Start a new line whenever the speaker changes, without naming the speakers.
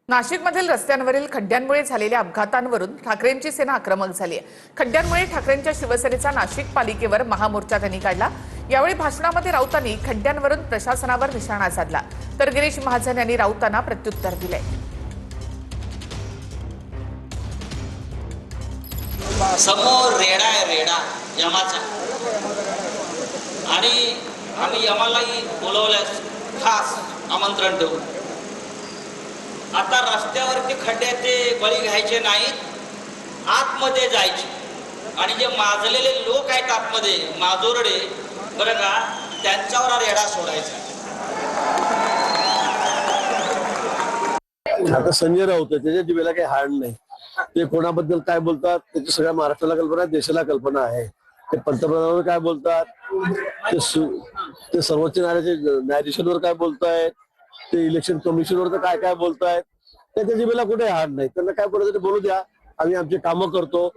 नाशिकमधील रस्त्यांवरील खड्ड्यांमुळे झालेल्या अपघातांवरून ठाकरेंची सेना आक्रमक झाली आहे। खड्ड्यांमुळे ठाकरेंच्या शिवसेनेचा नाशिक पालिकेवर महामोर्चा त्यांनी काढला। यावेळी भाषणामध्ये राऊतांनी खड्ड्यांवरून प्रशासनावर निशाणा साधला, तर गिरीश महाजन यांनी राऊतांना प्रत्युत्तर दिले।
समोर रेडा आहे, रेडा यमाचा, आणि आम्ही यमालाही बोलवल्यास खास आमंत्रण देऊ। आता रस्त्यावरती खड्ड्याचे बळी घ्यायचे नाहीत, आतमध्ये जायचे, आणि जे माजलेले लोक आहेत आतमध्ये माजोरडे बरं का, त्यांच्यावर रेडा सोडायचा।
आता संजय राऊत त्याच्या जिभेला काही हाड नाही। ते कोणाबद्दल काय बोलतात त्याची सगळ्या महाराष्ट्राला कल्पना आहे, देशाला कल्पना आहे। ते पंतप्रधानांवर काय बोलतात, ते सर्वोच्च न्यायाधीशांवर काय बोलतायत, ते इलेक्शन कमिशनवर काय काय बोलतायत, त्याच्या जिभेला कुठे हाड नाही। त्यांना काय बोलायचं ते बोलू द्या, आम्ही आमची कामं करतो।